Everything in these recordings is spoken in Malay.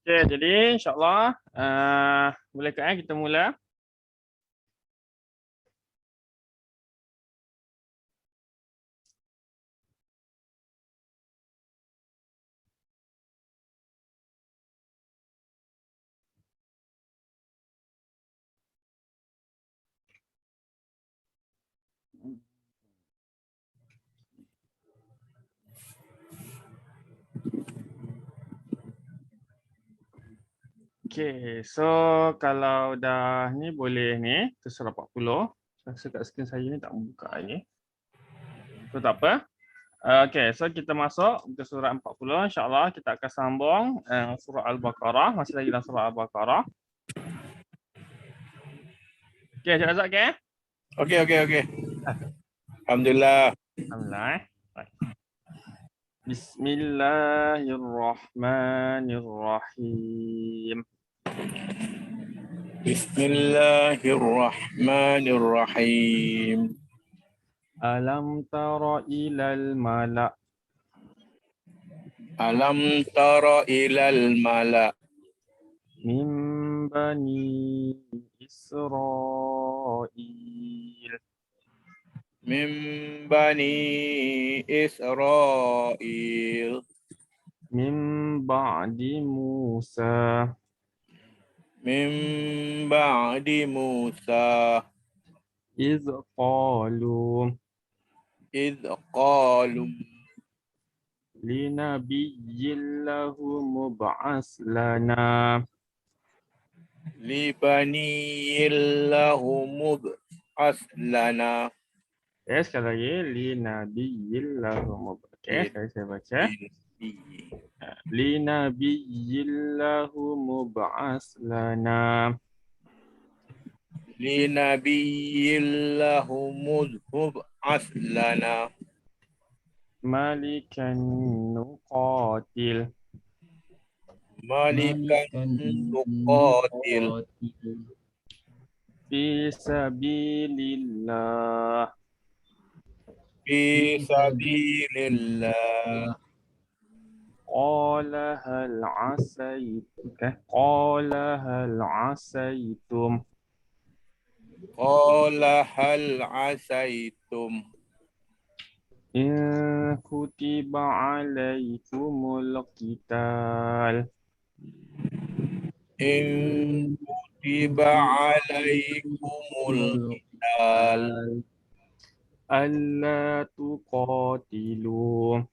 Okey, jadi insyaAllah boleh ke kita mula. Okey, so kalau dah ni boleh ni, tu surah 40. Rasa kat skrin saya ni tak buka lagi. So tak apa. Okey, so kita masuk ke surah 40. InsyaAllah kita akan sambung surah Al-Baqarah. Masih lagi dalam surah Al-Baqarah. Okey, Cik Razak, okey? Okey. Alhamdulillah. Alhamdulillah. Baik. Bismillahirrahmanirrahim. Bismillahirrahmanirrahim. Alam tara ilal malak Alam tara ilal mala min bani Israel min bani Israel min ba'di Musa min ba'di Musa iz qalu id qalu linabiyyin lahu mub'as lana. li bani lahum aslana. Sekali lagi linabiyyin lahu mub'as. Sekali saya baca. Linabiyyin lahu mub'as lana. li nabiyyin lahum aslana. Malikan nuqatil Malikan nuqatil fi sabilillah fi sabilillah. qala hal asaytum Qala hal asaitum in kutiba alaikumul qital in kutiba alaikumul qital alla tuqatilu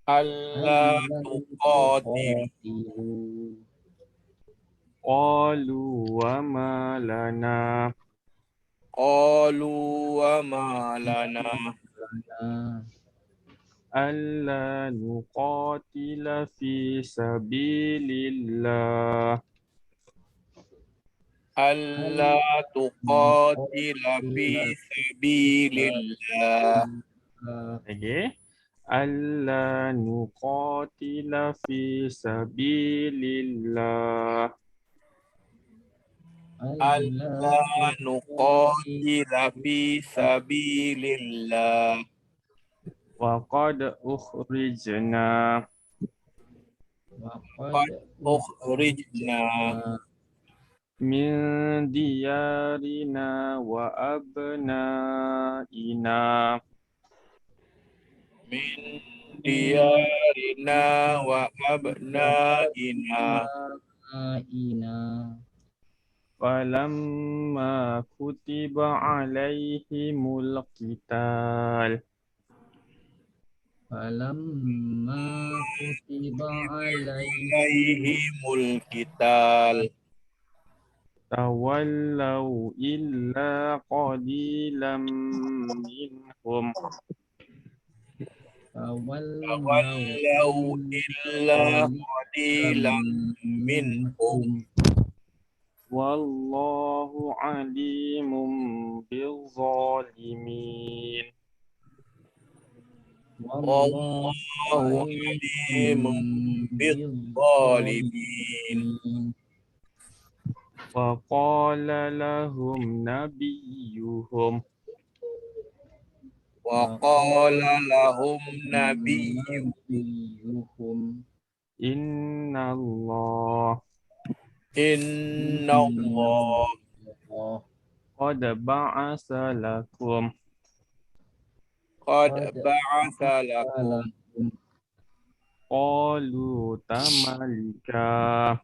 alla tuqatil qalu wa ma lana qalu wa ma lana alla nuqatila fi sabilillah alla tuqatila fi sabilillah lagi alla nuqatila fi sabilillah alla nuqatila fi sabilillah wa qad ukhrijna qad ukhrijna min diyarina wa abnaina min diyarina wa abnaina falamma kutiba alaihimul qital alaihimul qital tawallaw illa qalilan minhum tawallaw illa qalilan minhum wallahu alimun bizzalimin. wallahu alimun bizzalimin. Wa qala lahum nabiyuhum Wa qala lahum nabiyyuhum Innallah Inna Allah qad ba'asa lakum qad ba'atha lakum qalu tamalika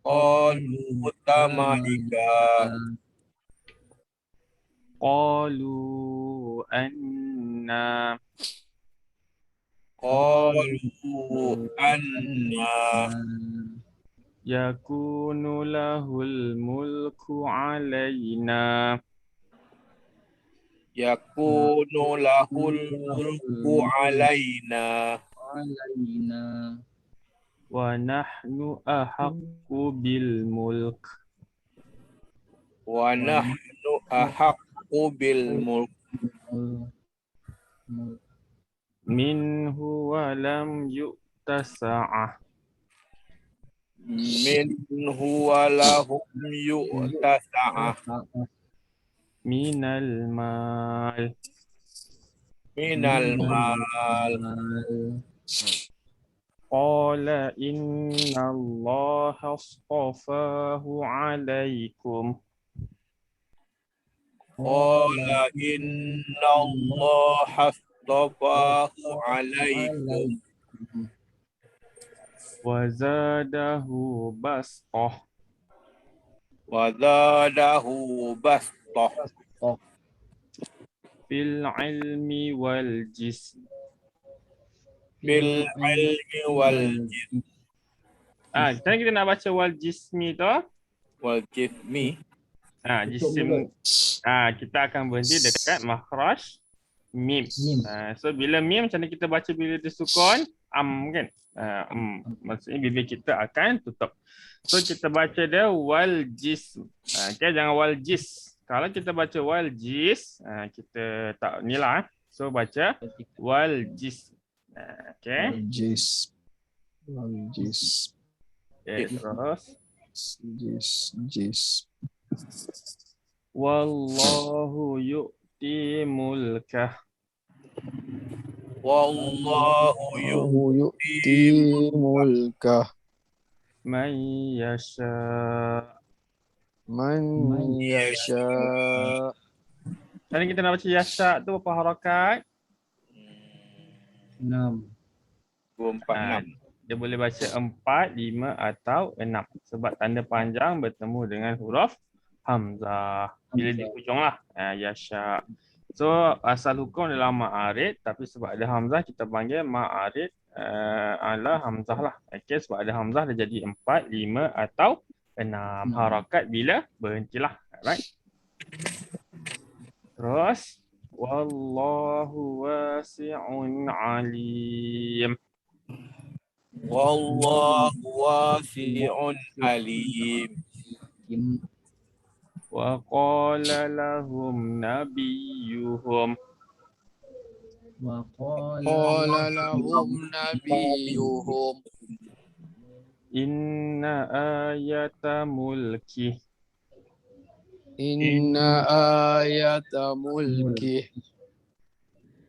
qalu tamalika qalu anna qalu anna yakunu lahul mulku alaina yakunu lahul mulku alaina wa nahnu ahaqqu bil mulk wa nahnu ahaqqu bil mulk minhu wa lam yu'ta sa'ah minhu wa lahum yu'ta sa'ah minal mal minal mal qala inna allaha astafahu alaikum qala inna Allah astafahu alaikum wa zadahu bastah wa zadahu bastah fil ilmi wal jism. bil ilmi wal jism Sekarang kita nak baca wal jismi tu. wal jismi. Jisim. Kita akan berhenti dekat makhraj mim. So bila mim macam mana kita baca bila dia sukun? Kan? Maksudnya bibir kita akan tutup. So kita baca dia wal jism. Okay, jangan wal jis. Kalau kita baca wal jis, kita tak ni lah. So baca wal jis. Okay. Jis. Okay, terus. Jis. Wallahu yu'ti mulkah Wallahu yu'ti mulkah man yasha. man yasha. Sekarang kita nak baca yasha tu berapa harakat? 6. 246. Dia boleh baca 4, 5 atau 6. Sebab tanda panjang bertemu dengan huruf hamzah. Bila di hujung lah. Yasha. So asal hukum adalah ma'arid. Tapi sebab ada hamzah kita panggil ma'arid ala hamzah lah. Okay, sebab ada hamzah dia jadi 4, 5 atau 6 harakat bila berhentilah. Alright. Terus. Wallahu wasi'un alim. Wallahu wasi'un alim. Wa qala lahum nabiyuhum. Qala lahum nabiyuhum Inna ayata mulki inna ayata mulki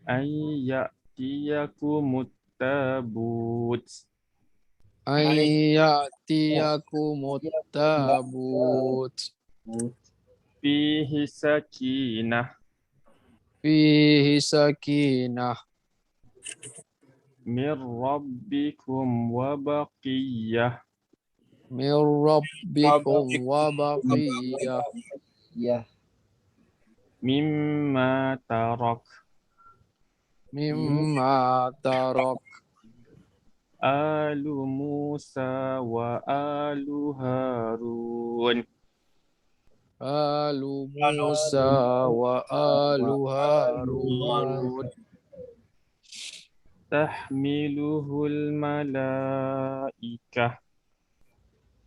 ayyatiyakumut tabut ayyatiyakumut tabut fihi sakinah fihi sakinah min rabbikum wa baqiyah min rabbikum wa baqiyah mimma tarak mimma tarak alu Musa wa alu Harun alu Musa wa alu Harun tahmiluhul malaikah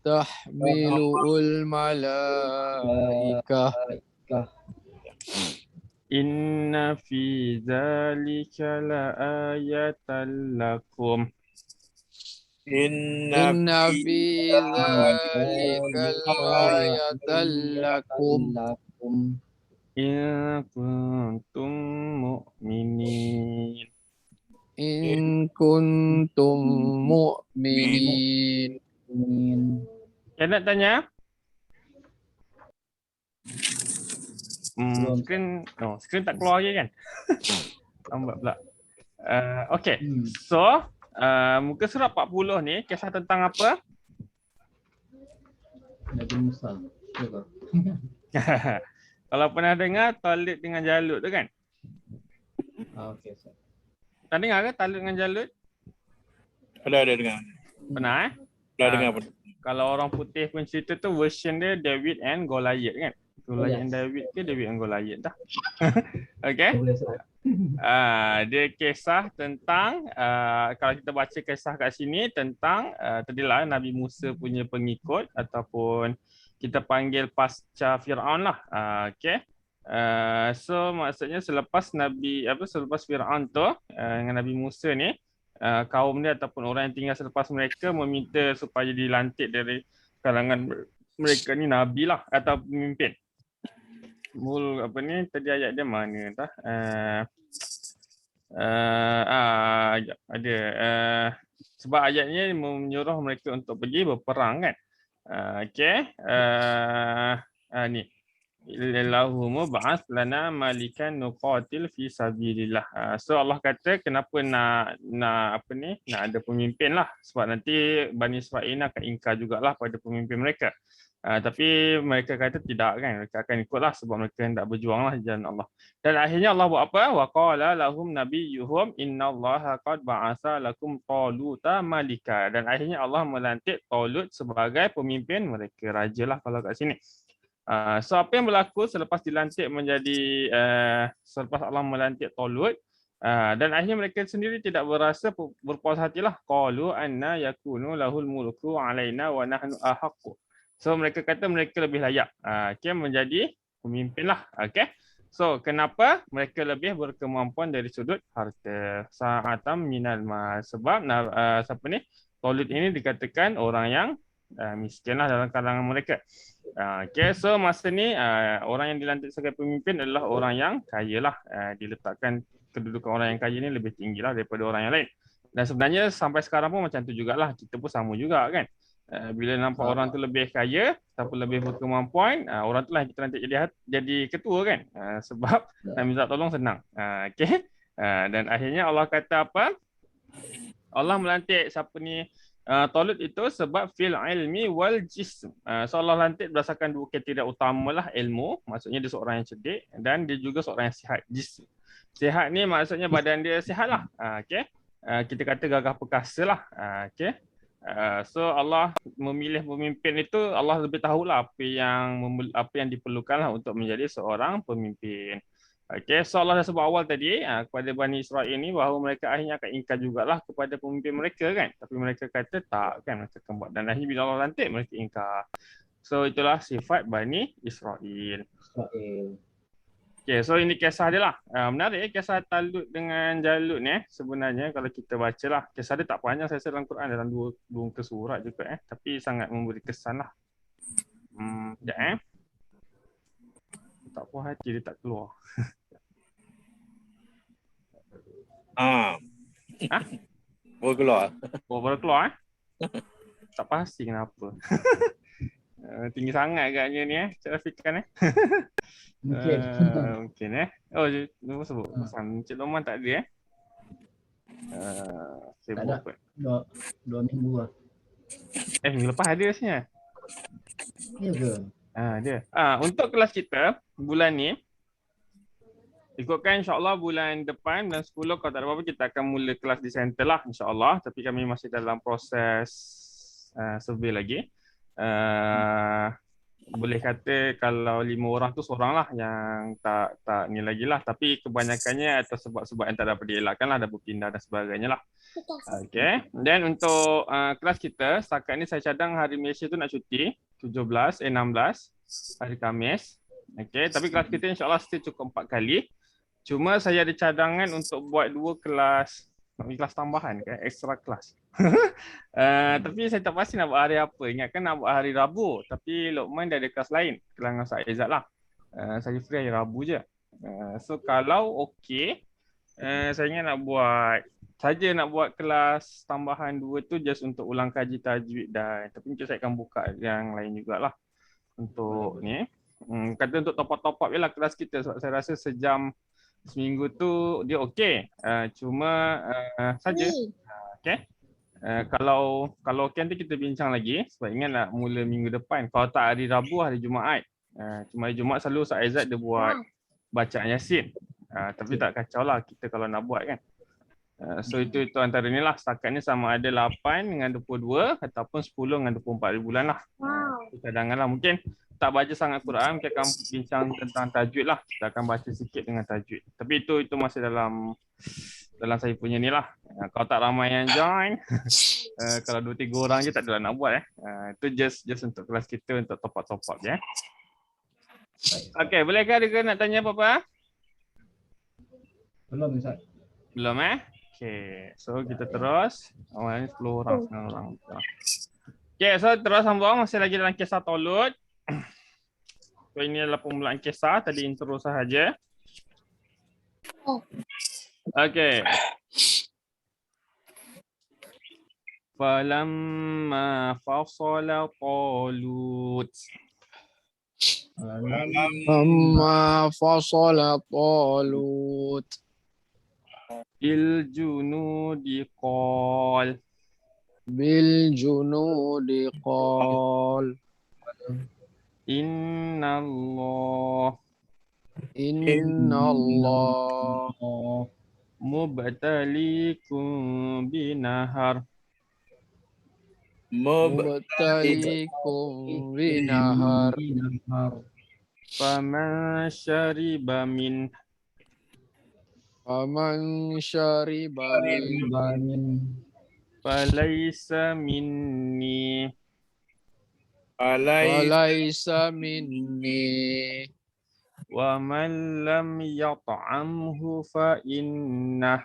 tahmilul malaikah inna fi zalika la ayatan lakum inna fi dzalika ayatan lakum in kuntum mu'minin. in kuntum mu'minin. Yang nak tanya? Screen tak keluar lagi kan? Lambat pula. Okay. So, muka surat 40 ni kisah tentang apa? Nabi Musa. Kalau pernah dengar Talut dengan Jalut tu kan? Okey, Ustaz. Pernah dengar ke Talut dengan Jalut? Ada dengar. Pernah Dah dengar pun. Kalau orang putih pun cerita tu version dia David and Goliath kan? Goliath and David ke David and Goliath dah. Okay. Boleh, Ustaz. Dia kisah tentang kalau kita baca kisah kat sini tentang tadilah Nabi Musa punya pengikut ataupun kita panggil pasca Firaun lah. Okay. So maksudnya selepas Firaun tu dengan Nabi Musa ni kaum dia ataupun orang yang tinggal selepas mereka meminta supaya dilantik dari kalangan mereka ni nabi lah atau pemimpin. Tadi ayat dia mana dah? Ada sebab ayatnya menyuruh mereka untuk pergi berperang kan. Okey. Ni Illahumma ba'ath lana malikan nuqatil fi sabilillah. So Allah kata kenapa nak ada pemimpin lah, sebab nanti Bani Israel akan ingkar jugalah pada pemimpin mereka. Tapi mereka kata tidak kan, mereka akan ikutlah sebab mereka hendak berjuanglah di jalan Allah. Dan akhirnya Allah buat apa? Wa qala lahum nabiyyuhum innallaha qad ba'atha lakum taluta malika. Dan akhirnya Allah melantik Talut sebagai pemimpin mereka, rajalah kalau kat sini. So apa yang berlaku selepas dilantik menjadi selepas Allah melantik Talut dan akhirnya mereka sendiri tidak berasa berpuas hatilah. Qalu anna yakunu lahul mulku alaina wa nahnu ahaqqu. So mereka kata mereka lebih layak menjadi pemimpin lah. Okay. So kenapa mereka lebih berkemampuan dari sudut harta? Sa'atam minal mal. Sebab Talut ini dikatakan orang yang miskin lah dalam kalangan mereka. Okay, so masa ni orang yang dilantik sebagai pemimpin adalah orang yang kaya lah. Diletakkan kedudukan orang yang kaya ni lebih tinggi lah daripada orang yang lain. Dan sebenarnya sampai sekarang pun macam tu jugalah. Kita pun sama juga kan. Bila nampak orang tu lebih kaya ataupun lebih berkemampuan, orang tu lah yang kita nanti jadi ketua kan. Sebab nak minta tolong senang. Okay. Dan akhirnya Allah kata apa? Allah melantik siapa ni? Talut itu sebab fil ilmi wal jism. So Allah lantik berdasarkan dua kriteria utamalah, ilmu, maksudnya dia seorang yang cerdik, dan dia juga seorang yang sihat, jism. Sihat ni maksudnya badan dia sihat lah. Okay. Kita kata gagah perkasa lah. Okay. So Allah memilih pemimpin itu, Allah lebih tahulah apa yang diperlukan lah untuk menjadi seorang pemimpin. Okay, so Allah dah sebut awal tadi kepada Bani Israel ni bahawa mereka akhirnya akan ingkar jugalah kepada pemimpin mereka kan. Tapi mereka kata tak kan, mereka akan buat. Dan akhirnya bila Allah lantik mereka ingkar. So itulah sifat Bani Israel. Okay, so ini kisah dia lah. Menarik kisah Talut dengan Jalut ni sebenarnya kalau kita baca lah. Kisah dia tak panjang saya rasa dalam Quran, dalam dua muka surat juga tapi sangat memberi kesan lah. Sekejap tak puas hati dia tak keluar. Baru keluar. Baru keluar tak pasti kenapa. Tinggi sangat agaknya ni Syafikan Mungkin. Mungkin Oh, lupa sebut pesan Encik Loman tak ada saya Tak ada. buat Dua minggu lah. minggu lepas ada rasanya. Ya ke? Dia. Untuk kelas kita bulan ni ikutkan insyaAllah bulan depan bulan 10 kalau tak ada apa-apa kita akan mula kelas di center lah insyaAllah, tapi kami masih dalam proses survey lagi. Boleh kata kalau 5 orang tu seorang lah yang tak ni lagi lah, tapi kebanyakannya atas sebab-sebab yang tak dapat dielakkan lah, ada berpindah dan sebagainya lah. Okay. Dan untuk kelas kita setakat ni saya cadang hari Malaysia tu nak cuti 16 hari Khamis. Okay. Tapi kelas kita insyaAllah still cukup 4 kali. Cuma saya ada cadangan untuk buat 2 kelas, kelas tambahan kan, extra kelas. Tapi saya tak pasti nak buat hari apa. Ingatkan nak buat hari Rabu, tapi Lokman dah ada kelas lain, kelas Ustaz Izzat lah. Saya free hari Rabu je. So kalau okey, saya ingat nak buat saja nak buat kelas tambahan 2 tu just untuk ulang kaji tajwid dan tapi mungkin saya akan buka yang lain jugalah untuk ni. Kata untuk top up je lah kelas kita sebab saya rasa sejam seminggu tu dia okey. Cuma saja. Okey. Kalau okey nanti kita bincang lagi sebab ingatlah mula minggu depan. Kalau tak hari Rabu, hari Jumaat. Cuma hari Jumaat selalu Ustaz Aizat dia buat bacaan Yasin. Tapi tak kacau lah kita kalau nak buat kan. So itu antara ni lah. Setakat ni sama ada 8 dengan 22 ataupun 10 dengan 24 bulan lah. Cadangan lah. Mungkin tak baca sangat Quran, kita akan bincang tentang tajwid lah. Kita akan baca sikit dengan tajwid. Tapi itu masih dalam saya punya ni lah. Kalau tak ramai yang join, kalau 2-3 orang je tak adalah nak buat. Itu just untuk kelas kita untuk top up je. Okay, bolehkah ada nak tanya apa-apa? Belum Ustaz. Belum Okay, so kita terus. Awal ni 10 orang, 9 orang. Okay, so terus sambung. Masih lagi dalam kisah Talut. So ini adalah permulaan kisah. Tadi intro sahaja. Okay. Falamma fasala Talut. Amma fasala Talut Il junudi qal. bil junudi qal Inna Allah mubtalikum binahar. mubtalikum binahar Faman syariba min faman syariba min falaysa minni falaysa minni wa man lam yat'amhu fa innah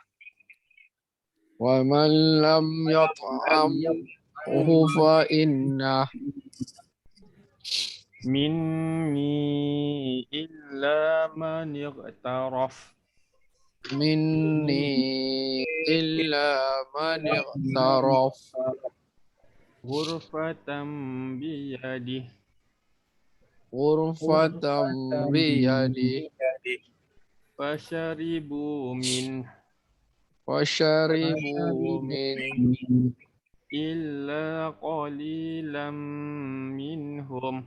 wa man lam yat'amhu fa inna minni illa man ightaraf. minni illa man iqtaraf Ghurfatan biyadih ghurfatan biyadi Fasharibu min fasharibu min illa qalilam minhum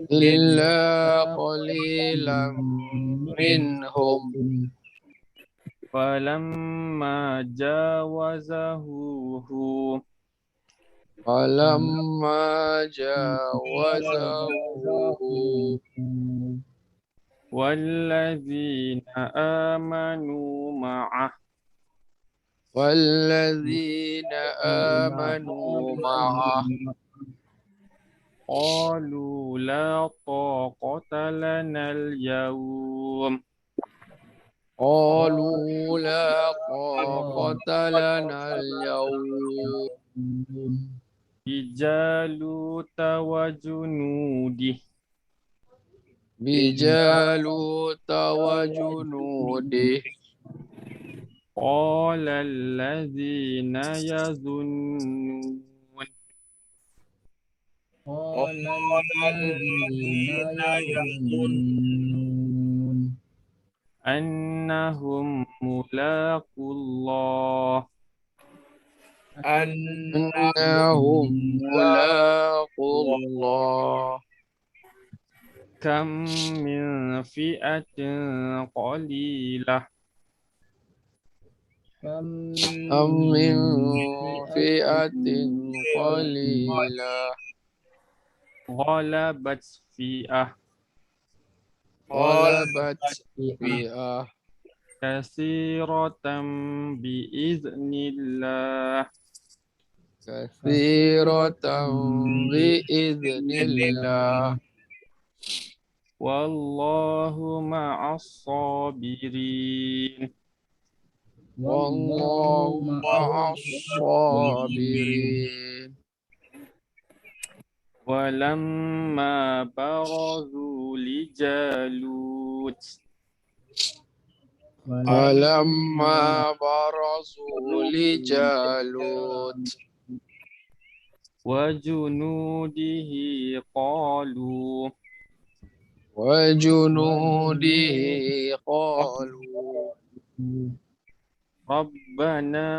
illa qalilan minhum falamma jawazahu falamma jawazahu walladzina amanu ma'ah walladzina amanu ma'ah qalu la taqata lana al-yawm qalu la taqata lana al-yawm bijaluta wa junudih bijaluta wa junudih qala alladzina yazunnun annahum mulaqullah annahum mulaqullah kam min fi'atin qalilah am min fi'atin qalilah ghalabat fi'ah ghalabat fi'ah kasiratan biiznillah katsiratan biiznillah wallahu ma'as sabirin wallahu ma'as sabirin walamma barazu li Jalut ولما برزوا لجالوت وجنوده قالوا وجنوده قالوا ربنا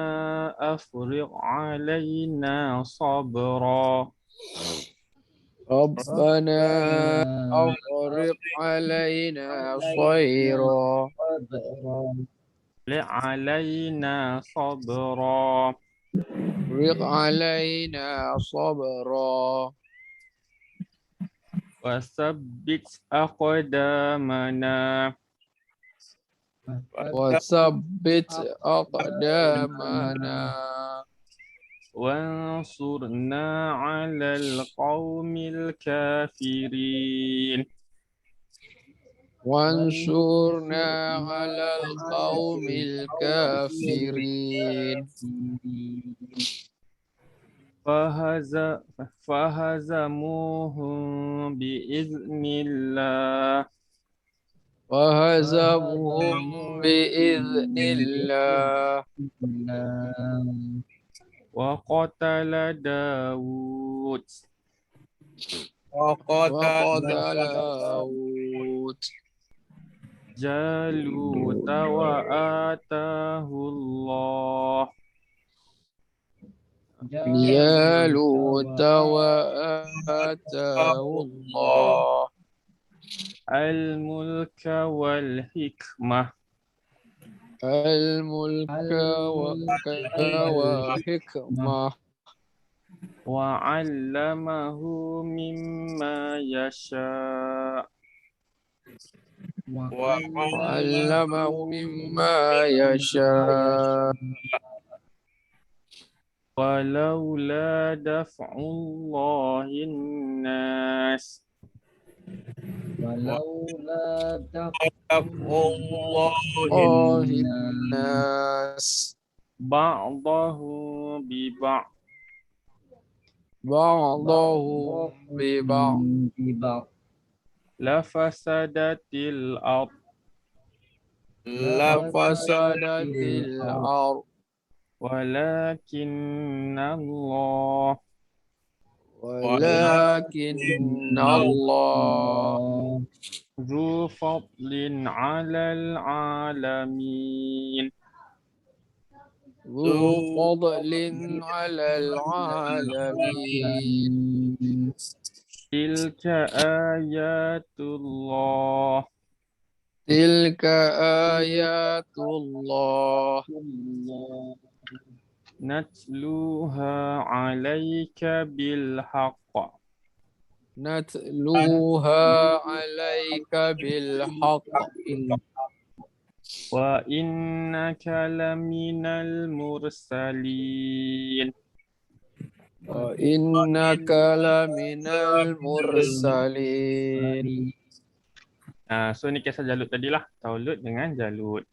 أفرغ علينا صبرا ربنا أفرغ علينا صيرا علينا صبرا أفرغ علينا صبرا وثبت أقدامنا وثبت أقدامنا وانصرنا على القوم الكافرين وانصرنا على القوم الكافرين فهزموهم بإذن الله وهزمهم بإذن الله وقتل داود وقتل داود جالوت وآتاه الله جالوت وآتاه الله الملك والحكمة الملك وحكمة وعلمه مما يشاء وعلمه مما يشاء ولولا دفع الله الناس ولولا الله الناس بعضهم ببعض بعضهم ببعض لفسدت الأرض لفسدت الأرض ولكن الله ولكن الله ذو فضل على العالمين ذو فضل على العالمين تلك آيات الله تلك آيات الله نتلوها عليك بالحق نتلوها عليك بالحق وإنك لمن المرسلين وإنك لمن المرسلين. So ni kisah Jalut tadilah, Taulut dengan Jalut.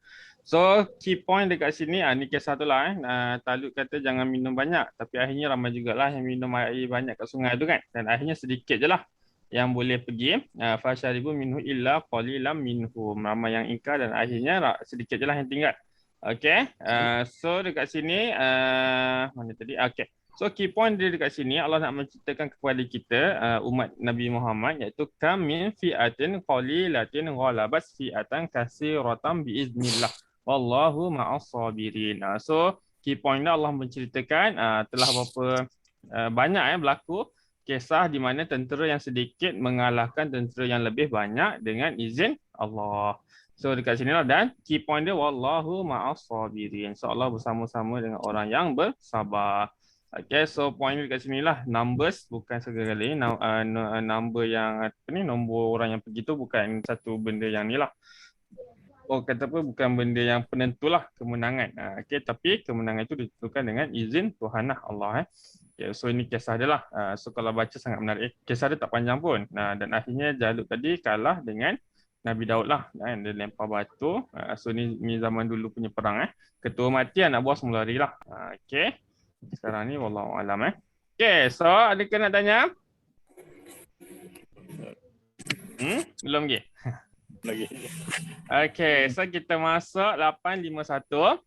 So key point dekat sini, ni kisah tu lah. Talut kata jangan minum banyak, tapi akhirnya ramai jugalah yang minum air banyak kat sungai tu kan. Dan akhirnya sedikit je lah yang boleh pergi. Fasyaribu minhu illa qalilam minhum. Ramai yang ingkar dan akhirnya sedikit je lah yang tinggal. Okay, so dekat sini, mana tadi? Okay. So key point dia dekat sini, Allah nak menceritakan kepada kita umat Nabi Muhammad, iaitu kam min fi'atin qalilatin ghalabat fi'atan katsiratan biiznillah wallahu ma'as sabirin. So key point dia Allah menceritakan telah berapa banyak berlaku kisah di mana tentera yang sedikit mengalahkan tentera yang lebih banyak dengan izin Allah. So dekat sinilah, dan key point dia wallahu ma'as sabirin. So Allah bersama-sama dengan orang yang bersabar. Okay, so point dekat sini lah, numbers bukan segala-galanya, number yang nombor orang yang pergi tu bukan satu benda yang ni lah. Kata apa, bukan benda yang penentu lah kemenangan. Okay, tapi kemenangan itu ditentukan dengan izin Tuhan lah, Allah. Okay, so ini kisah dia lah. So kalau baca sangat menarik. Kisah dia tak panjang pun. Dan akhirnya Jalut tadi kalah dengan Nabi Daud lah. Dia lempar batu. So ni zaman dulu punya perang. Ketua mati, anak buah semula lari lah. Okay. Sekarang ni wallahu alam. Okay, so adakah nak tanya? Belum lagi? lagi. Okey, so kita masuk 851.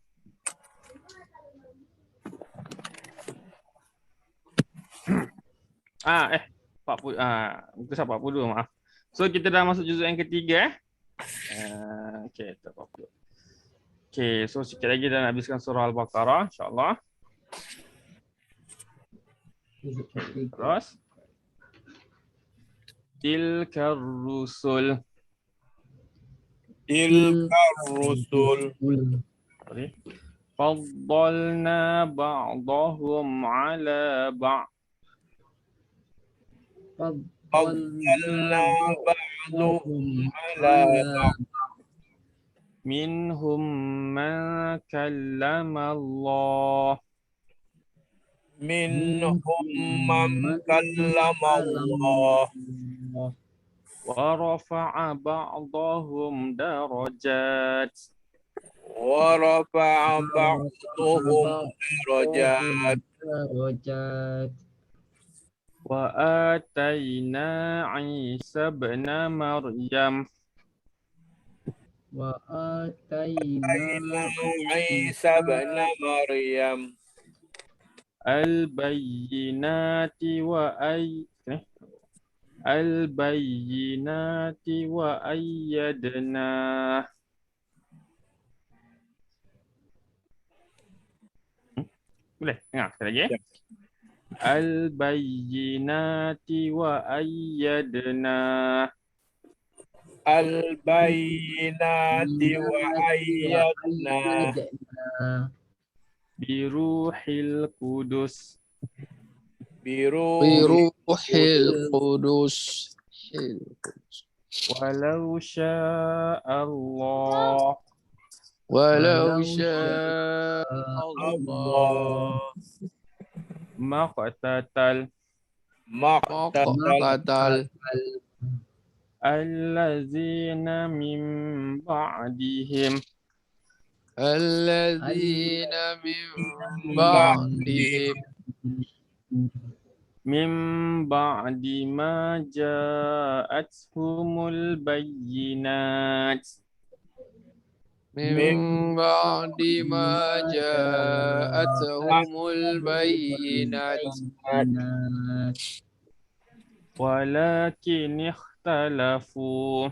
Ah, 40 muka 42 maaf. So kita dah masuk juzuk yang ketiga. Okey, tak 40. Okey, so sikit lagi dah nak habiskan surah Al-Baqarah insya-Allah. Terus tilkar rusul. Tilkar rusul. Sorry. Faddalna ba'dahum ala ba'd. Faddalna ba'duhum ala ba'd. Minhum man kallama Allah. Minhum man kallama Allah. Wa rafa'a ba'dahum darajat. Wa rafa'a ba'duhum darajat. Wa atayna Isa ibn Maryam Isa bin Maryam al-bayyinati wa ayyadna. Boleh dengar sekali lagi. Ya. Al-bayyinati wa ayyadna. al-bayyinati wa ayyadna Biruhil Qudus. biruhi Biruhil Qudus. Walau sya'allah. Walau syaa Allah Allah Maqtatal maqtatal allazina min ba'dihim. alladzina min ba'dihim Min ba'di ma ja'athumul bayyinat. min ba'di ma ja'atuhumul bayyinat Walakin ikhtalafu.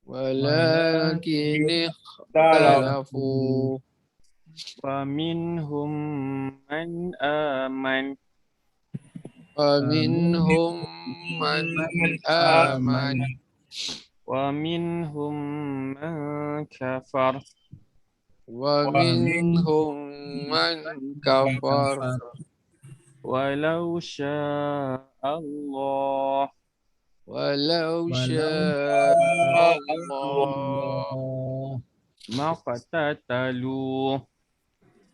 walakin ikhtalafu Wa minhum man aman. wa minhum man aman Wa minhum man kafar. wa minhum man kafar Walau sya'allah walau syaa Allah maqtatalu.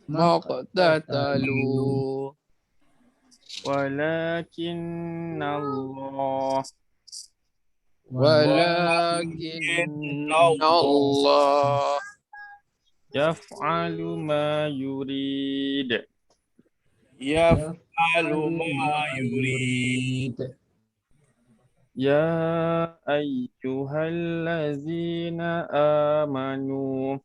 maqtatalu Walakin Allah walakin Allah yaf'alu ma yurid. yaf'alu ma yurid Ya ayyuhallazina amanu.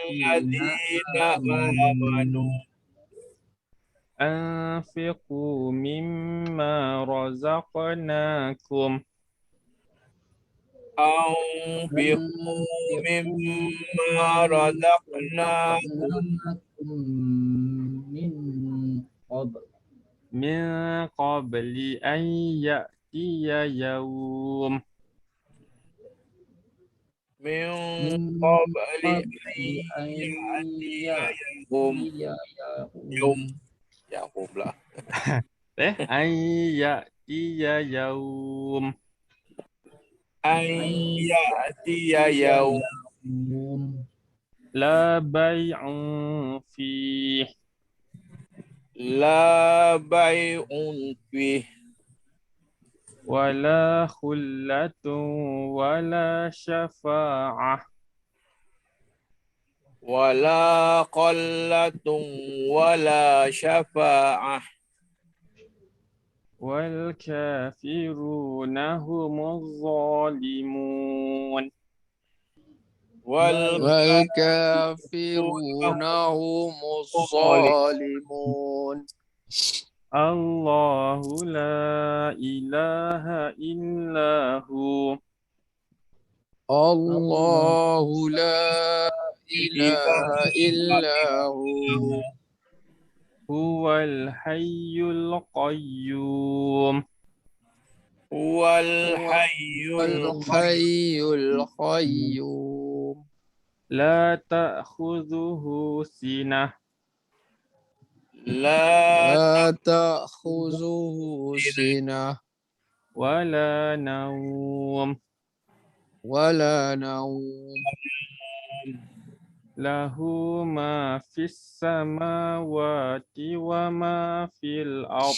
ayyuhalladzina amanu Anfiqu mimma razaqnakum. anfiqu mimma razaqnakum Min qabli an ya'tiya yawm. min qabli an ya'tiya yawm yawm lah An ya'tiya yawm. an ya'tiya yawm La bay'un fih. la bay'un fih Wala khullatun wala syafa'ah. wala qallatun wala syafa'ah والكافرون هم الظالمون. والكافرون هم الظالمون. الله لا إله إلا هو الله لا إله إلا هو هو الحي القيوم هو الحي الحي القيوم لا تأخذه سنة لا لا تأخذه سنة ولا نوم ولا نوم له ما في السماوات وما في الأرض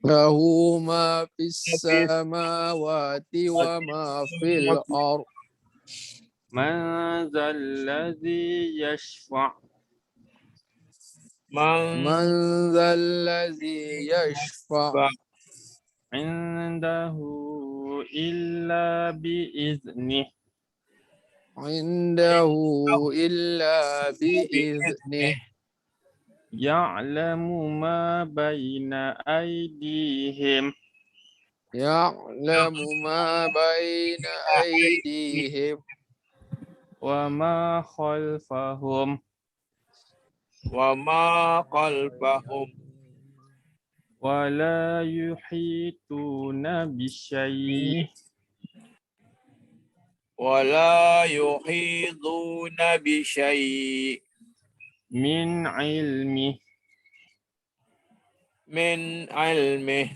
له ما في السماوات وما في الأرض. من ذا الذي يشفع من ذا الذي يشفع عنده إلا بإذنه عنده إلا بإذنه يعلم ما بين أيديهم يعلم ما بين أيديهم وما خلفهم وما خلفهم ولا يحيطون بشيء ولا يحيطون بشيء من علمه من علمه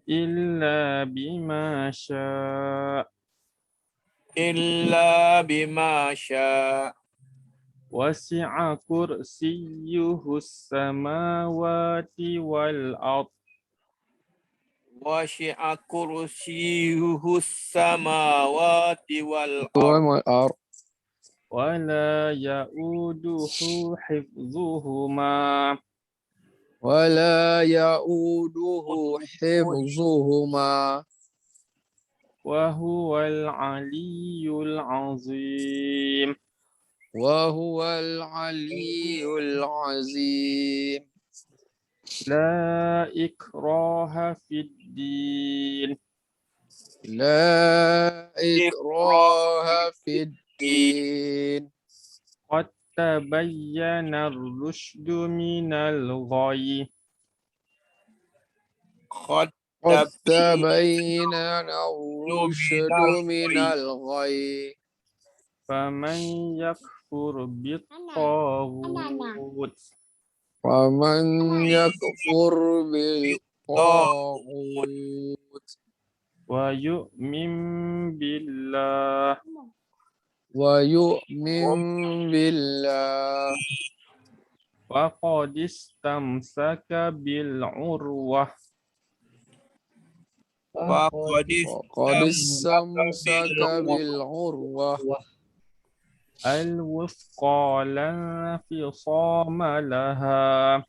إلا بما شاء إلا بما شاء وسع كرسيه السماوات والأرض وسع كرسيه السماوات والأرض والأرض ولا يؤوده حفظهما ولا يؤوده حفظهما وهو العلي العظيم وهو العلي العظيم. لا إكراه في الدين لا إكراه في الدين قد تبين الرشد من الغي قد قد تبين الرشد من الغي فمن يكفر بالطاغوت ومن يكفر بالطاغوت ويؤمن بالله ويؤمن بالله فقد استمسك بالعروة فقد استمسك بالعروة الوثقى لا انفصام لها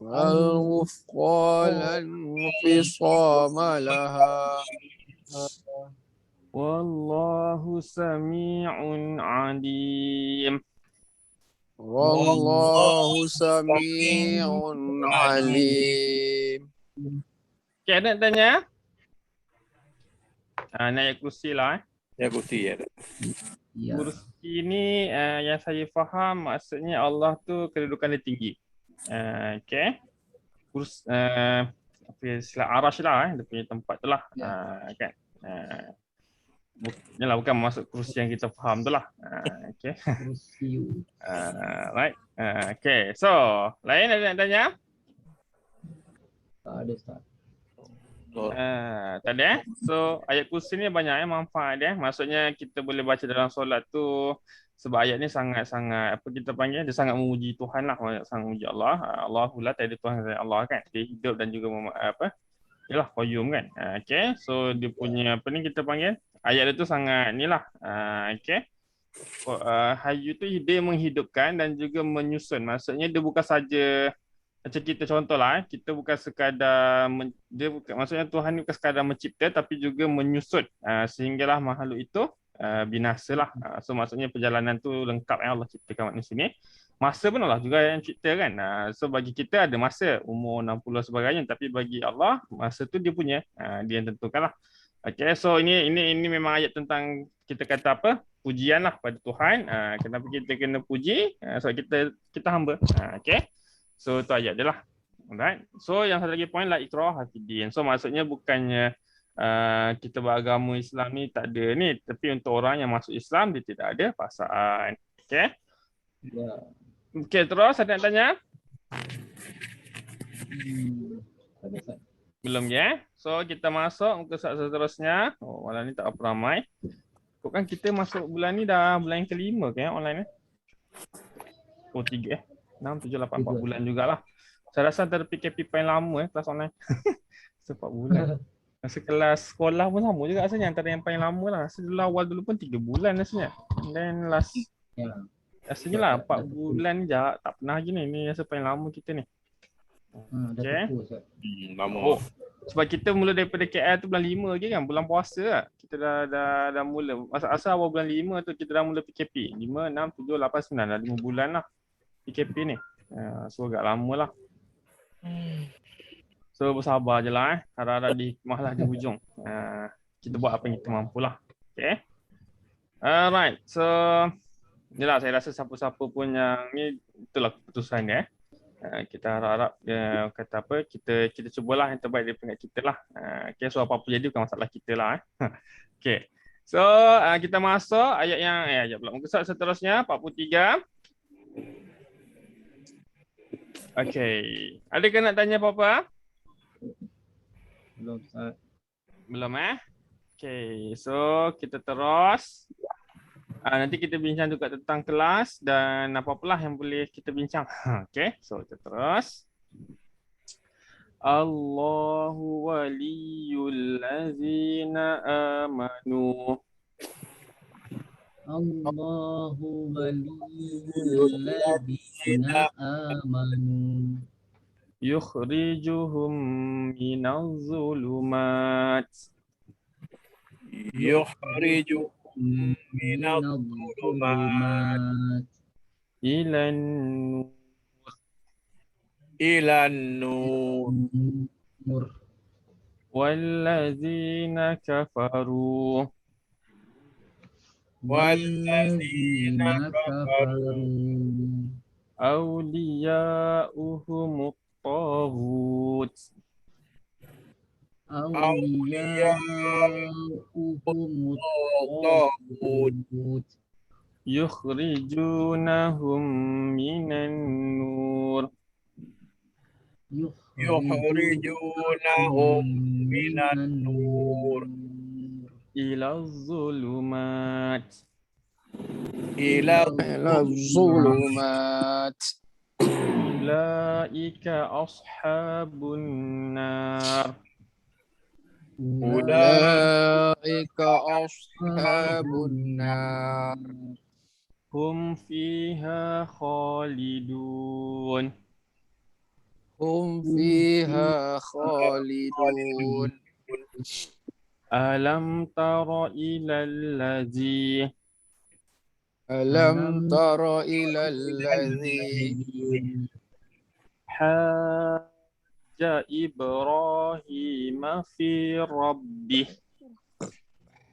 الوثقى لا انفصام لها والله سميع عليم. والله سميع عليم. Okay, ada nak tanya? Naik kursi lah. Ya kursi ya. Ya. Kursi ni yang saya faham maksudnya Allah tu kedudukan dia tinggi. Okay. Kursi istilah arash lah dia punya tempat tu lah. Kan. Yalah, bukan masuk kursi yang kita faham tu lah. Okay. Kursi. Right. Okay. So, lain ada nak tanya? Tak ada, Ustaz. Tak ada. So ayat kursi ni banyak manfaat dia. Maksudnya kita boleh baca dalam solat tu sebab ayat ni sangat-sangat apa kita panggil, dia sangat memuji Tuhan lah, sangat memuji Allah. Allahu la tiada Tuhan selain Allah kan. Dia hidup dan juga yalah qayyum kan. Okay. So dia punya apa ni kita panggil, ayat dia tu sangat ni lah. Okay. Hayyu tu dia menghidupkan dan juga menyusun. Maksudnya dia bukan saja Macam kita contohlah, kita bukan sekadar dia bukan, maksudnya Tuhan ni bukan sekadar mencipta tapi juga menyusut sehinggalah makhluk itu binasalah. So maksudnya perjalanan tu lengkap yang Allah ciptakan manusia ni. Masa pun Allah juga yang cipta kan. So bagi kita ada masa umur 60 sebagainya, tapi bagi Allah masa tu dia punya, dia yang tentukanlah. Okay, so ini memang ayat tentang kita kata apa? Pujian lah pada Tuhan. Kenapa kita kena puji? Sebab kita hamba. Okay. So itu ayat dia lah. Alright. So yang satu lagi point lah ikrah hafidin. So maksudnya bukannya kita beragama Islam ni tak ada ni, tapi untuk orang yang masuk Islam dia tidak ada paksaan. Okay. Ya. Okay, terus ada nak tanya? Ada Ustaz. Belum ya? So kita masuk ke saat seterusnya. Oh, malam ni tak apa ramai. Kok kan kita masuk bulan ni dah bulan yang kelima kan online ni? Oh 3 6, 7, 8, 4 bulan jugalah. Saya rasa antara PKP paling lama kelas online. 4 bulan. Masa kelas sekolah pun sama juga rasanya, antara yang paling lama lah. Awal dulu pun 3 bulan rasanya. And then last Ya. rasanya lah 4 bulan je. Tak pernah lagi ni. Ni rasa paling lama kita ni. Dah Okay. betul Ustaz. Lama. Oh, sebab kita mula daripada KL tu bulan 5 lagi kan, bulan puasa lah. Kita dah mula. Asal awal bulan 5 tu kita dah mula PKP. 5, 6, 7, 8, 9. Dah 5 bulan lah PKP ni. So agak lama lah. So bersabar je lah. Harap-harap di hikmah lah di hujung. Kita buat apa yang kita mampu lah. Okay. Alright. So inilah saya rasa siapa-siapa pun yang ni itulah keputusan dia. Kita harap-harap kata apa, kita cubalah yang terbaik daripada kita lah. Okay, so apa-apa jadi bukan masalah kita lah. Okay. So kita masuk ayat yang ayat pula muka surat seterusnya 43. Okay. Adakah nak tanya apa-apa? Belum Ustaz. Belum Okay. So kita terus. Nanti kita bincang juga tentang kelas dan apa-apalah yang boleh kita bincang. Okay, so kita terus. Allahu waliyul ladzina amanu. Allahu waliyul ladzina amanu. Yukhrijuhum minaz zulumat. Yukhrijuhum minadh dhulumat Ilan ilan nur walladzina kafaru. walladzina kafaru Awliya'uhumut taghut. Awliya'uhumut taghut. Yukhrijunahum minan nur. yukhrijunahum minan nur Ila zulumat. ila الظلمات Ulaika ashabun nar. أولئك أصحاب النار Hum fiha khalidun. هم فيها خالدون Alam tara ilal ladzi ألم تر إلى الذي hajja Ibrahim fi rabbih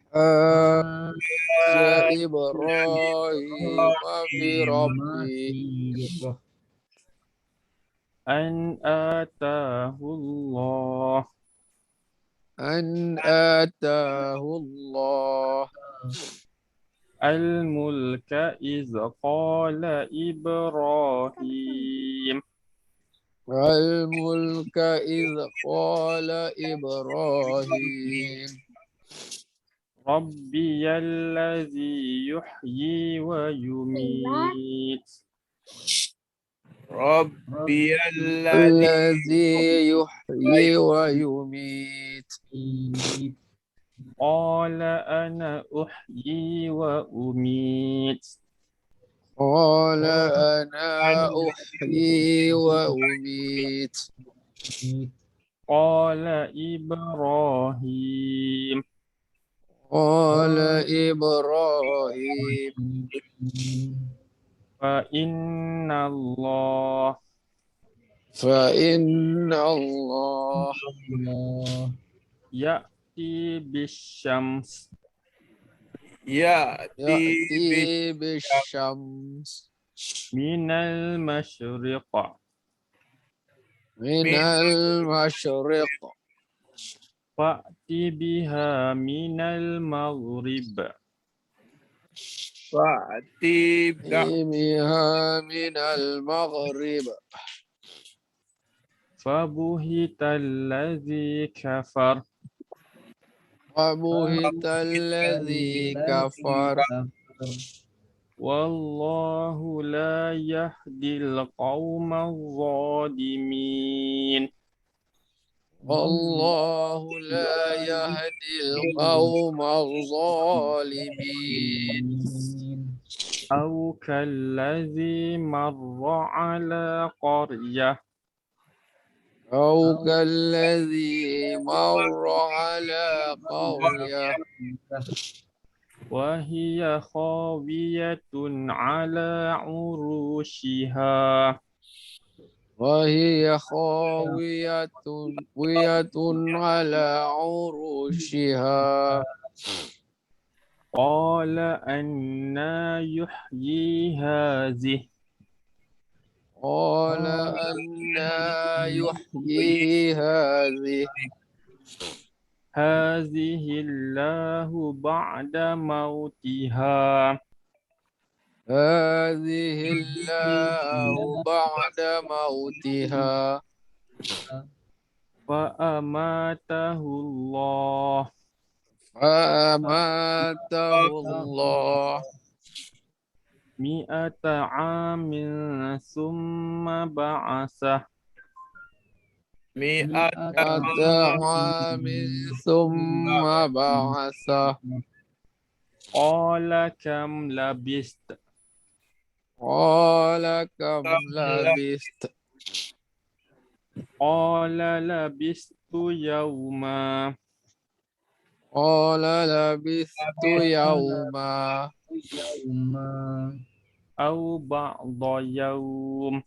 حاج إبراهيم في ربه an atahu Allah أن آتاه الله al-mulka iz qala Ibrahim الملك إذ قال إبراهيم Rabbiyalladzi yuhyi wa yumit rabbiyalladzi الذي يحيي ويميت qala ana uhyi wa umit قال أنا أحيي وأميت قال إبراهيم قال إبراهيم فإن الله فإن الله الله يأتي بالشمس يأتي يأتي بالشمس من المشرق من المشرق فأت بها من المغرب فأتي بها من المغرب فبهت الذي كفر وبهت الذي كفر والله لا يهدي القوم الظالمين والله لا يهدي القوم الظالمين أو كالذي مر على قرية أو كالذي مر على قرية وهي خاوية على عروشها وهي خاوية على عروشها قال أنا يحيي هذه قال أنا يحيي هذه الله بعد موتها هذه الله بعد موتها فأماته الله فأماته الله 100 عام ثم بعثه 100 عام ثم بعثه قال كم لبثت قال كم لبثت قال لبثت يوما قال لبثت يوما أو بعض يوم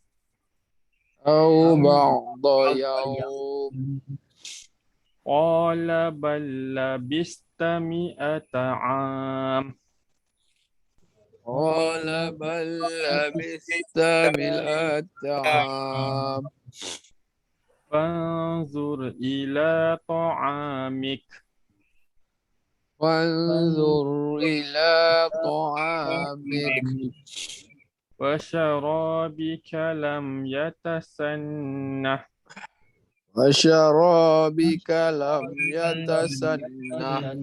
أو بعض يوم قال بل لبثت 100 عام قال بل لبثت 100 عام فانظر إلى طعامك وانظر إلى طعامك وشرابك لم يتسنه وشرابك لم يتسنه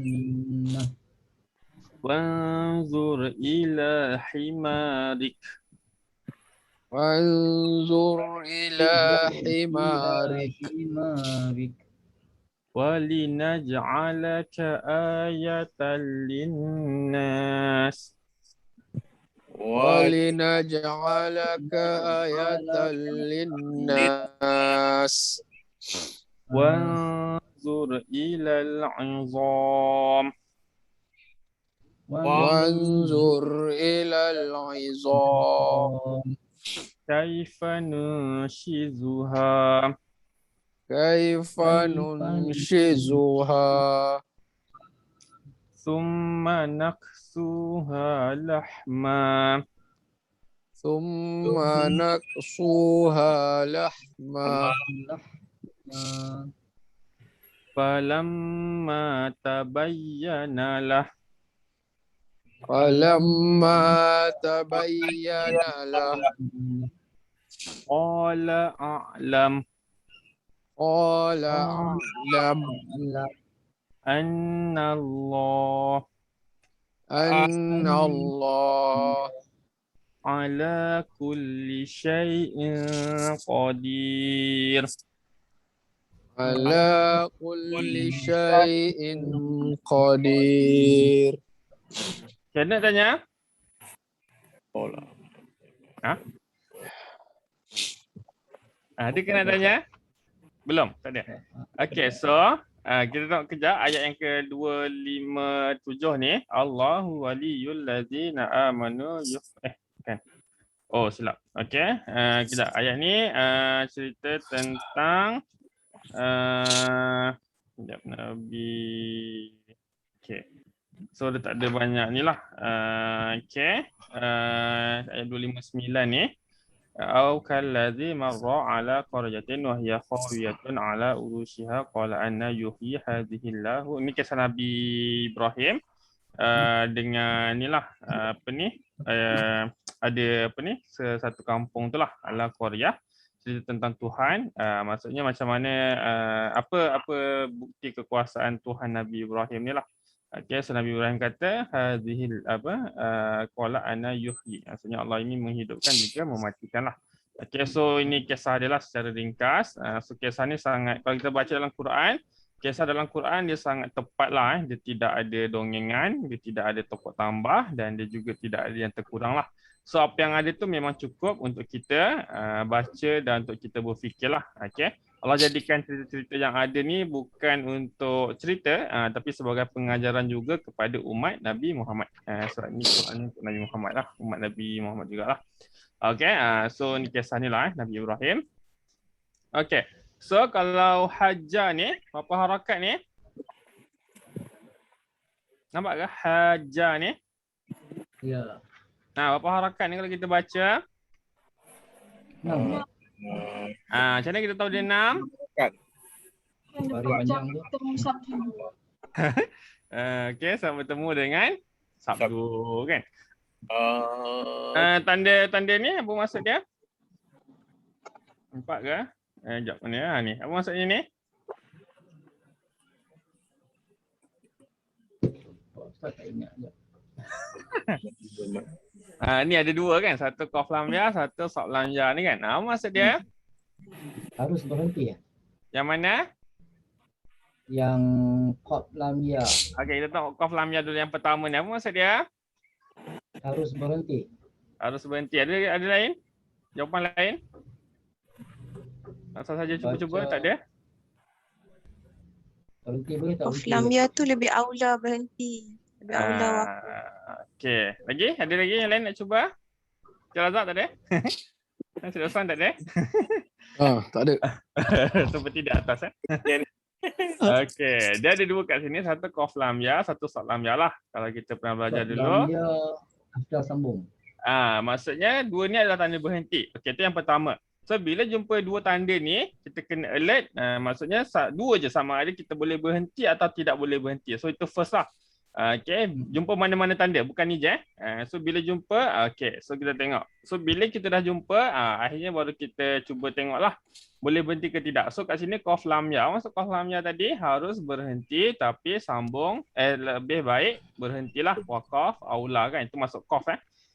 وانظر إلى حمارك وانظر إلى حمارك ولنجعلك آية للناس ولنجعلك آية للناس وانظر إلى العظام وانظر إلى العظام كيف ننشزها كيف ننشزها ثم نكسوها لحما ثم نكسوها لحما فلما تبين له قال أعلم أن الله على كل شيء قدير. على كل شيء قدير. Saya nak tanya, Ada kena adanya? Belum? Tak ada. Okey, so kita tengok kejap ayat yang ke-257 ni. Allahu waliyul ladzina amanu kan. Oh, silap. Okey, kejap. Ayat ni cerita tentang kejap Nabi. Okey. So dia tak ada banyak ni lah. Okey. Ayat 259 ni. Au kalladzi marra ala qaryatin wa hiya khawiyatun ala urushiha qala anna yuhyi hadhihi Allah. Ini kisah Nabi Ibrahim dengan inilah apa ni ada apa ni satu kampung tu lah ala qaryah, cerita tentang Tuhan, maksudnya macam mana apa bukti kekuasaan Tuhan Nabi Ibrahim ni lah. Okay, so Nabi Ibrahim kata hadhil qala ana yuhyi, maksudnya Allah ini menghidupkan juga mematikan lah. Okay, so ini kisah dia lah secara ringkas. So kisah ni sangat, kalau kita baca dalam Quran, kisah dalam Quran dia sangat tepat lah. Dia tidak ada dongengan, dia tidak ada tokoh tambah dan dia juga tidak ada yang terkurang lah. So apa yang ada tu memang cukup untuk kita baca dan untuk kita berfikir lah. Okay. Allah jadikan cerita-cerita yang ada ni bukan untuk cerita tapi sebagai pengajaran juga kepada umat Nabi Muhammad. Surat ni Quran untuk Nabi Muhammad lah, umat Nabi Muhammad jugalah. Okay, so ni kisah ni lah Nabi Ibrahim. Okay, so kalau hajar ni, berapa harakat ni? Nampak ke hajar ni? Ya. Nah, berapa harakat ni kalau kita baca? 6. Macam mana kita tahu dia 6? Baris panjang tu. Okey, sama bertemu dengan Sabtu kan? Tanda ni apa maksud dia? Nampak ke? Sekejap mana ni? Apa maksudnya ni? Ustaz tak ingat je. Ni ada dua kan? Satu qaf lam ya, satu sad lam ya ni kan? Apa maksud dia? Harus berhenti ya? Yang mana? Yang qaf lam ya Okey, kita tengok qaf lam ya dulu yang pertama ni. Apa maksud dia? harus berhenti. Harus berhenti. Ada lain? Jawapan lain? Asal saja cuba-cuba, Baca. tak ada? Berhenti boleh tak? Qaf lam ya tu lebih aula berhenti. Lebih aula waktu. Okey. Lagi? Ada lagi yang lain nak cuba? Cik Razak tak ada? Cik Osman tak ada? Tak ada. Seperti di atas Okey. Dia ada dua kat sini. Satu qaf lam ya, satu sad lam ya lah. Kalau kita pernah belajar Qaf dulu. lam ya after sambung. Maksudnya dua ni adalah tanda berhenti. Okey, itu yang pertama. So bila jumpa dua tanda ni, kita kena alert. Maksudnya dua je, sama ada kita boleh berhenti atau tidak boleh berhenti. So itu first lah. Okey, jumpa mana-mana tanda, bukan ni je. So bila jumpa, okey, so kita tengok. So bila kita dah jumpa, akhirnya baru kita cuba tengoklah boleh berhenti ke tidak. So kat sini qaf lam ya. Maksud qaf lam ya tadi harus berhenti tapi sambung lebih baik berhentilah, waqaf aula kan. Itu masuk qaf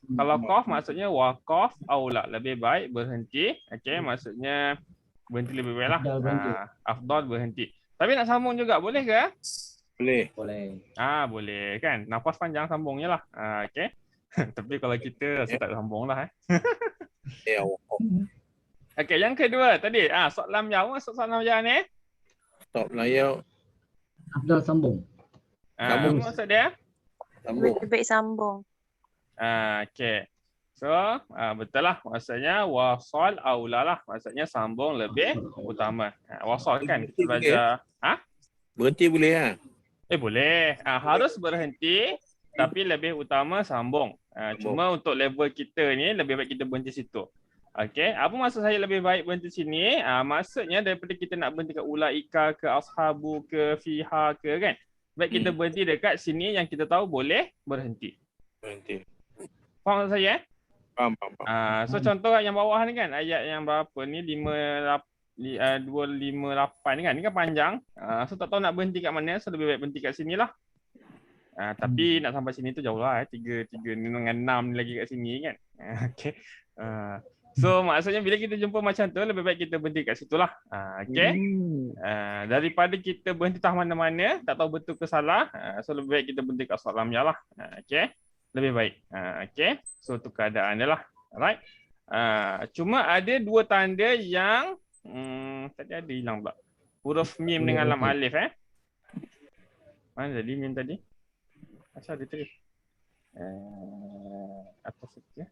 Kalau qaf maksudnya waqaf aula, lebih baik berhenti. Okey, maksudnya berhenti lebih baik lah. Afdal berhenti. Afdal berhenti. Tapi nak sambung juga boleh ke? Boleh. Boleh. Boleh kan. Nafas panjang sambungnya lah. Okey. Tapi kalau kita rasa tak sambung lah Ya, Okey, yang kedua tadi sad lam ya. Masuk sad lam ya ni. stop layar. After sambung. Apa maksud dia? Sambung. Lebih baik sambung. Okey. So, betul lah. Maksudnya wasal aula lah. Maksudnya sambung lebih utama. Wasal kan kita belajar. Berhenti boleh lah. Boleh. Harus berhenti tapi lebih utama sambung. Cuma untuk level kita ni lebih baik kita berhenti situ. Okey, apa maksud saya lebih baik berhenti sini? Maksudnya daripada kita nak berhenti kat ulaika ke ashabu ke fiha ke kan. Baik kita berhenti dekat sini yang kita tahu boleh berhenti. Berhenti. Faham maksud saya? Faham. So contoh yang bawah ni kan, ayat yang berapa ni 258 ni kan, ni kan panjang. So tak tahu nak berhenti kat mana, so lebih baik berhenti kat sini lah. Tapi nak sampai sini tu jauh lah, 3 ni dengan 6 ni lagi kat sini kan. Okay. So maksudnya bila kita jumpa macam tu, lebih baik kita berhenti kat situ lah. Okay. Daripada kita berhenti tak mana-mana, tak tahu betul ke salah, so lebih baik kita berhenti kat solat lam ya lah. Okay. Lebih baik. Okay. So tu keadaan dia lah. Alright. Cuma ada dua tanda yang tadi ada hilang pula. Huruf mim dengan lam alif Mana tadi mim tadi? Asal ada tadi. Atas sikit.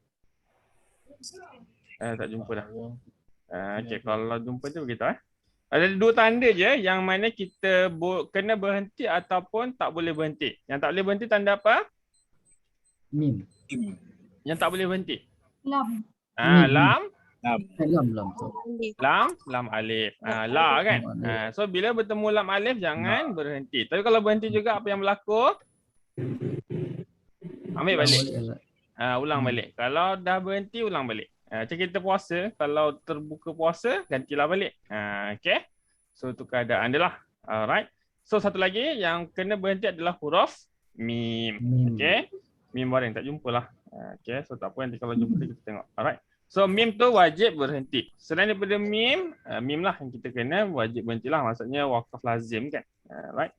Tak jumpa dah. Okey, kalau jumpa tu begitu Ada dua tanda je yang mana kita kena berhenti ataupun tak boleh berhenti. Yang tak boleh berhenti tanda apa? Mim. Yang tak boleh berhenti. Lam. Lam, Alif. lam alif. La kan. So bila bertemu lam alif jangan berhenti. Tapi kalau berhenti juga apa yang berlaku? Ambil balik. Ulang balik. Kalau dah berhenti ulang balik. Macam kita puasa, kalau terbuka puasa gantilah balik. Okay. So itu keadaan dia lah. Alright. So satu lagi yang kena berhenti adalah huruf mim. Okay. Mim barang tak jumpa lah. Okay. So tak apa, nanti kalau jumpa kita tengok. Alright. So mim tu wajib berhenti. Selain daripada mim, mim lah yang kita kena wajib berhenti lah. Maksudnya wakaf lazim kan. Alright.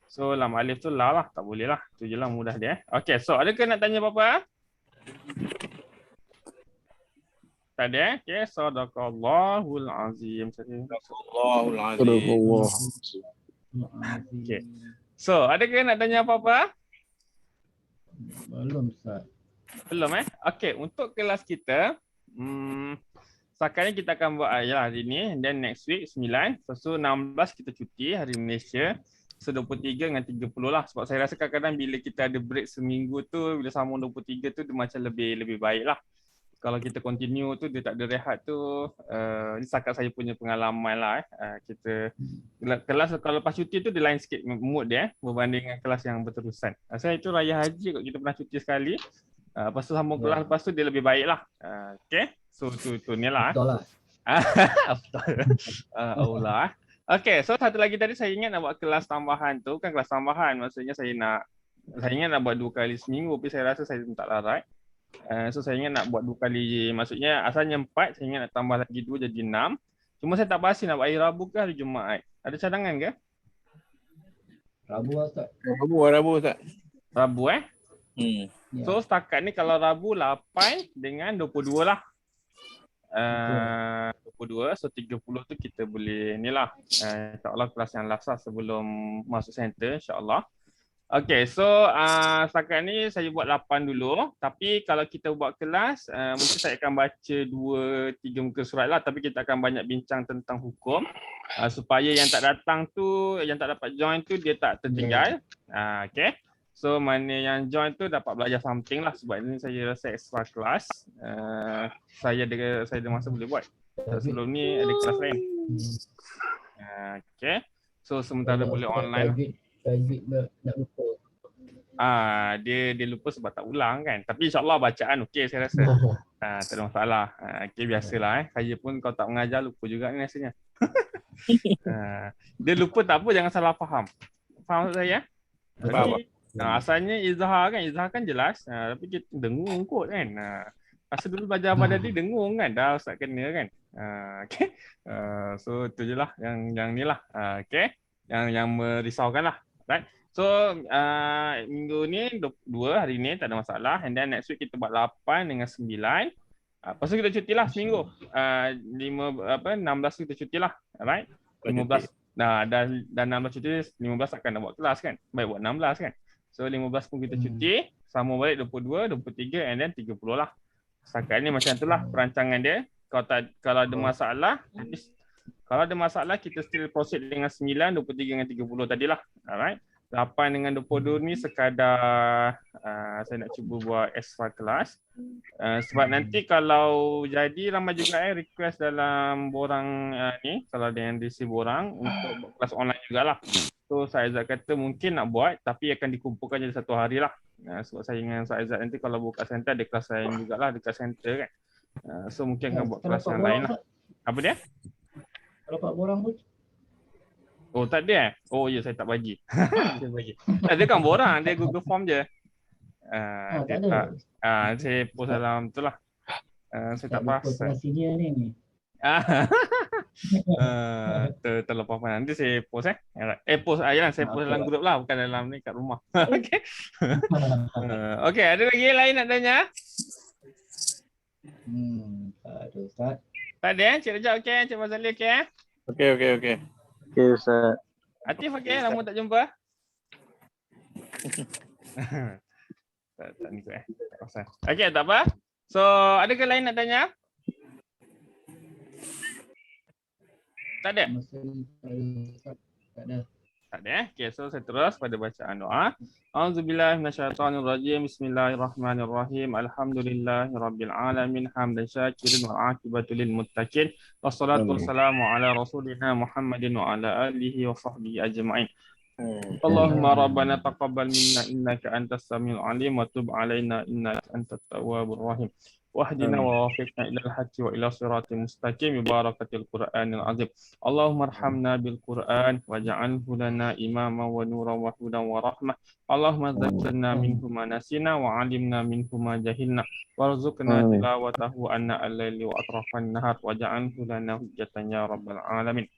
So lam alif tu la lah. Tak boleh lah. Tu je lah mudah dia. Okay. So adakah nak tanya apa-apa? Tak ada. Okay. Sadaqallahul azim. Sadaqallahul azim. Allah. Okay. So adakah nak tanya apa-apa? Belum, Ustaz. Belum Okey, untuk kelas kita sekarang kita akan buat hari ni dan next week 9. So 16 kita cuti hari Malaysia. So 23 dengan 30 lah. Sebab saya rasa kadang-kadang bila kita ada break seminggu tu, bila sambung 23 tu dia macam lebih baik lah. Kalau kita continue tu dia tak ada rehat tu, ini setakat saya punya pengalaman lah kita kelas kalau lepas cuti tu dia lain sikit mood dia berbanding dengan kelas yang berterusan. Saya itu raya haji kot kita pernah cuti sekali. Lepas tu sambung kelas lepas tu dia lebih baik lah. Okay. So tu ni lah. Betul lah. Allah. Okay, so satu lagi tadi saya ingat nak buat kelas tambahan tu. Kan kelas tambahan maksudnya saya ingat nak buat 2 kali seminggu tapi saya rasa saya tak larat. So saya ingat nak buat 2 kali, maksudnya asalnya 4, saya ingat nak tambah lagi 2 jadi 6. Cuma saya tak pasti nak buat hari Rabu ke hari Jumaat. Ada cadangan ke? Rabu, Ustaz. Rabu Ustaz. Rabu Ya. So setakat ni kalau Rabu 8 dengan 22 lah. 22, so 30 tu kita boleh ni lah. InsyaAllah kelas yang last lah sebelum masuk center insyaAllah. Okay, so setakat ni saya buat 8 dulu. Tapi kalau kita buat kelas, mungkin saya akan baca 2-3 muka surat lah. Tapi kita akan banyak bincang tentang hukum. Supaya yang tak datang tu, yang tak dapat join tu, dia tak tertinggal. Okay. So mana yang join tu dapat belajar something lah. Sebab ini saya rasa extra kelas. Saya ada masa boleh buat. Sebelum ni ada kelas lain. Okay. So sementara boleh online. Tajwid nak lupa. Dia lupa sebab tak ulang kan. Tapi insyaAllah bacaan okey saya rasa. Tak ada masalah. Okey biasalah Saya pun kalau tak mengajar lupa juga ni rasanya. Dia lupa tak apa, jangan salah faham. Faham saya? Tapi asalnya izhar kan jelas. Tapi kita dengung kot kan. Masa dulu belajar Badadi dengung kan. Dah Ustaz kena kan. Okay. So tu je lah yang ni lah. Okay. Yang merisaukan lah. Right. So minggu ni 2 hari ni tak ada masalah. And then next week kita buat 8 dengan 9. Lepas tu kita cuti lah seminggu. 16 kita cuti lah. Right. 15. Dan 16 cuti 15 akan nak buat kelas kan. Baik buat 16 kan. So 15 pun kita cuti. Sambung balik 22, 23 and then 30 lah. Setakat ni macam tu lah perancangan dia. Kalau ada masalah, kita still proceed dengan 9, 23 dengan 30 tadilah. Alright. 8 dengan 22 ni sekadar saya nak cuba buat extra kelas. Sebab nanti kalau jadi ramai juga request dalam borang ni, kalau ada yang diisi borang untuk buat kelas online jugalah. So Saizat kata mungkin nak buat tapi akan dikumpulkan jadi satu hari lah. Sebab saya dengan Saizat nanti kalau buka center ada kelas lain jugalah dekat center kan. So mungkin akan buat kelas yang lain lah. Apa dia? Kalau 4 borang pun. Oh tak ada Oh ya saya tak bagi. Saya bagi. Dia kan borang, dia Google Form je. Tak ada. Saya post dalam tu lah. Saya tak perasan. Senior ni. Terlepas mana. Nanti saya post post aja saya post dalam grup lah, bukan dalam ni kat rumah. Okey. Okey, ada lagi lain nak tanya? Ustaz. Tak ada Cik Rejab okey, Cik Fazali okey Okey, okey, okey. Okey Ustaz. Atif okey, lama tak jumpa. tak ni kot tak pasal. Okey, tak apa. So, adakah lain nak tanya? Tak ada? Masa ni tak ada. Tak ada. Okey, so saya terus pada bacaan doa. Auzubillahi minasyaitonirrajim. Bismillahirrahmanirrahim. Alhamdulillahirabbil alamin hamdan syakirin wal aqibatu lil muttaqin. Wassalatu wassalamu ala rasulina Muhammadin wa ala alihi wa sahbihi ajma'in. Allahumma rabbana taqabbal minna innaka antas samiul alim wa tub alaina innaka antat tawwabur rahim. Wahdina wa wafiqna ilal haqqi wa ila siratal mustaqim bi barakatil Qur'anil azim. Allahumma arhamna bil Qur'an waj'alhu lana imama wa nuran wa hudan wa rahmah. Allahumma dzakkirna minhu ma nasina wa 'allimna minhu ma jahilna warzuqna tilawatahu anna al-laili wa atrafan nahar waj'alhu lana hujjatan ya rabbal alamin.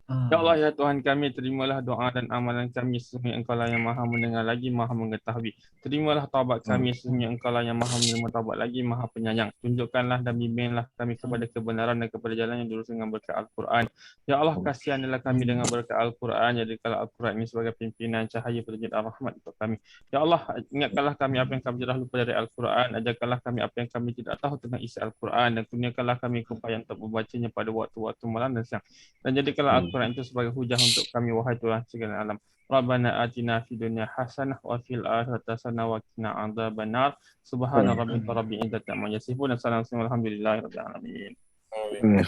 Ya Allah, ya Tuhan kami, terimalah doa dan amalan kami, sesungguhnya Engkau lah yang maha mendengar lagi maha mengetahui. Terimalah taubat kami, sesungguhnya Engkau lah yang maha menerima taubat lagi maha penyayang. Tunjukkanlah dan bimbinglah kami kepada kebenaran dan kepada jalan yang lurus dengan berkat Al-Quran. Ya Allah, kasihanilah kami dengan berkat Al-Quran, jadikanlah Al-Quran ini sebagai pimpinan cahaya petunjuk dan rahmat untuk kami. Ya Allah, ingatkanlah kami apa yang kami telah lupa dari Al-Quran, ajarkanlah kami apa yang kami tidak tahu tentang isi Al-Quran, dan kurniakanlah kami keupayaan untuk membacanya pada waktu-waktu malam dan siang. Dan jadikanlah Al-Quran itu sebagai hujah untuk kami, wahai Tuhan segala alam. Rabbana atina fid dunya hasanah wa fil akhirati hasanah wa qina adzabannar. Subhana rabbika rabbil izzati amma yasifun. Alhamdulillahirabbil alamin.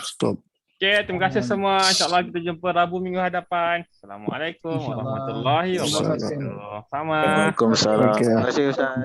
Stop. Okey, terima kasih semua. InsyaAllah kita jumpa Rabu minggu hadapan. Assalamualaikum warahmatullahi wabarakatuh. Sama. Waalaikumsalam. Okey. Terima kasih Ustaz.